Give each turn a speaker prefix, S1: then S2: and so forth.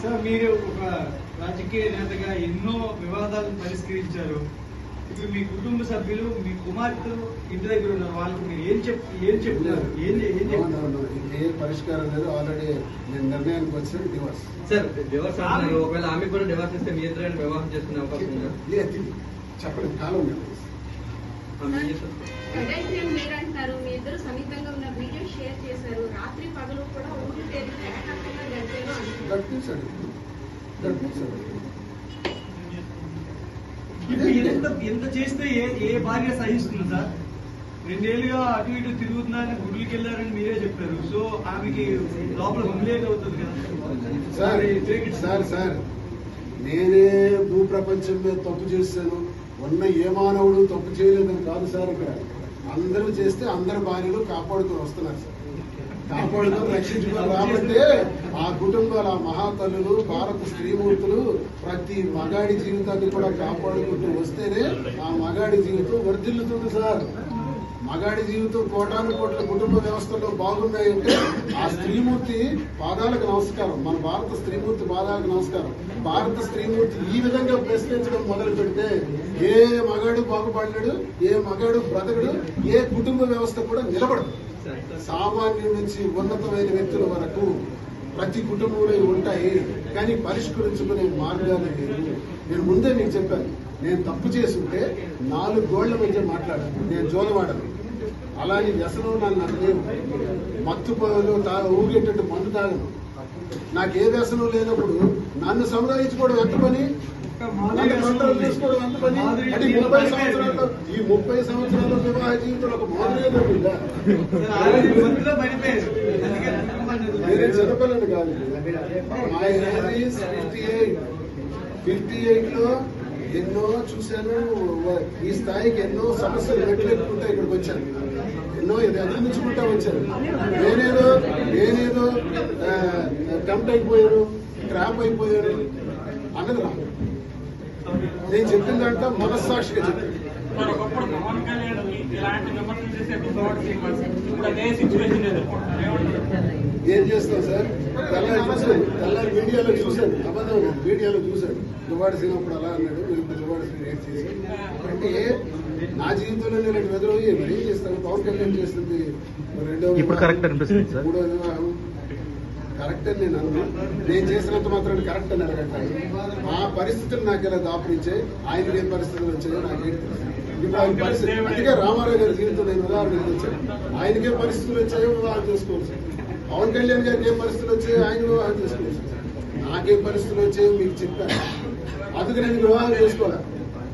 S1: Sir మీరు ఒక రాజకీయ నేతగా ఎన్నో వివాదాలను పరిష్కరించారు. ఇప్పుడు మీ కుటుంబ సభ్యులు, మీ కుమార్తెలు ఇంటి దగ్గర ఉన్నారు. వాళ్ళకి మీరు ఏం చెప్తున్నారు?
S2: ఏ పరిష్కారం లేదు. ఆల్రెడీ నేను నిర్ణయానికి వచ్చాను. డివోర్స్
S3: సార్, డివోర్స్ అంటున్నారు. ఒకవేళ ఆమె కూడా డివోర్స్ ఇస్తే మీ ఇద్దరు వివాహం చేసుకునే అవకాశం ఉందా?
S2: లేదు, చెప్పడం కాలం లేదు.
S4: మీరంటారు మీ ఇద్దరు సమీపంగా ఉన్న వీడియో షేర్ చేశారు. రాత్రి పగలు కూడా ఊరు
S1: ఎంత చేస్తే ఏ భార్య సహిస్తుంది సార్? 2 ఏళ్ళుగా అటు ఇటు తిరుగుతున్నారని గుడ్లకి వెళ్ళారని మీరే చెప్పారు. సో ఆమెకి లోపల హుమిలేట్ అవుతుంది
S2: కదా. సార్ నేనే భూప్రపంచం మీద తప్పు చేశాను. ఉన్న ఏ మానవుడు తప్పు చేయలేదని కాదు సార్. ఇక్కడ అందరూ చేస్తే అందరి భార్యలు కాపాడుకొని వస్తున్నారు సార్. కాపాడుకొని రక్షించుకొని రాబట్టే ఆ కుటుంబాల మహాతల్లులు, భారత స్త్రీమూర్తులు ప్రతి మగాడి జీవితాన్ని కూడా కాపాడుకుంటూ వస్తేనే ఆ మగాడి జీవితం వర్ధిల్లుతుంది సార్. మగాడి జీవితం కోటాను కోట్ల కుటుంబ వ్యవస్థలో బాగున్నాయంటే ఆ స్త్రీమూర్తి పాదాలకు నమస్కారం. మన భారత స్త్రీమూర్తి పాదాలకు నమస్కారం. భారత స్త్రీమూర్తి ఈ విధంగా ప్రశ్నించడం మొదలు పెడితే ఏ మగాడు బాగుపడలేడు, ఏ మగాడు బ్రతకడు, ఏ కుటుంబ వ్యవస్థ కూడా నిలబడదు. సామాన్యుల నుంచి ఉన్నతమైన వ్యక్తుల వరకు ప్రతి కుటుంబంలో ఉంటాయి, కానీ పరిష్కరించుకునే మార్గాలు లేదు. నేను ముందే మీకు చెప్పాను, నేను తప్పు చేసుంటే 4 గోళ్ల మధ్య మాట్లాడాను. నేను జోలవాడను. అలాని వ్యసనం నాకు లేవు. మత్తు ఊగేటట్టు మందు తాగను. నాకు ఏ వ్యసనం లేనప్పుడు నన్ను సముదాయించుకోవడం ఎంత పని, నన్ను కంట్రోల్ చేసుకోవడం ఎంత పని? అంటే ఈ 30 సంవత్సరాల వివాహ జీవితంలో ఒక మాదిరిగా ఉందా? నేనే చిన్నపిల్లని కాదు. మై ఏజ్ 58 లో ఎన్నో చూశాను. ఈ స్థాయికి ఎన్నో సమస్యలు నెట్టుకుంటా ఇక్కడికి వచ్చాను. ఎన్నో ఎదిరించుకుంటా వచ్చాను. నేనేదో టెంప్ట్ అయిపోయాను, ట్రాప్ అయిపోయాను అన్నది నాకు. నేను చెప్పిన దాంట్లో మనస్సాక్షిగా చెప్పాను. ఏం చేస్తాం సార్? తెల్లారి మీడియాలో చూశాను. అబద్ధం మీడియాలో చూశాను. దువ్వాడి శ్రీను అప్పుడు అలా అన్నాడు, మీరు దువ్వాడి శ్రీను ఏం చేశారు అంటే నా జీవితంలో నేను ఎదురయ్యి మరి ఏం చేస్తాను? పవన్ కళ్యాణ్ చేస్తుంది 3వ వివాహం కరెక్ట్ అని నేను అన్నా. నేను చేసినంత మాత్రం కరెక్ట్ అని అడగట్టాను. ఆ పరిస్థితులు నాకు ఇలా దాపురించాయి. ఆయనకి ఏం పరిస్థితులు వచ్చాయో నాకేంటి తెలుసు. ఇప్పుడు ఆయన పరిస్థితి అందుకే రామారావు గారి జీవితం నేను ఉదాహరణ వచ్చాను. ఆయనకే పరిస్థితులు వచ్చాయో వివాహం చేసుకోవచ్చు. పవన్ కళ్యాణ్ గారికి ఏం పరిస్థితులు వచ్చాయో ఆయన వివాహం చేసుకోవచ్చు. నాకేం పరిస్థితులు వచ్చాయో మీకు చెప్పాను. అందుకే నేను వివాహం చేసుకోవాలి.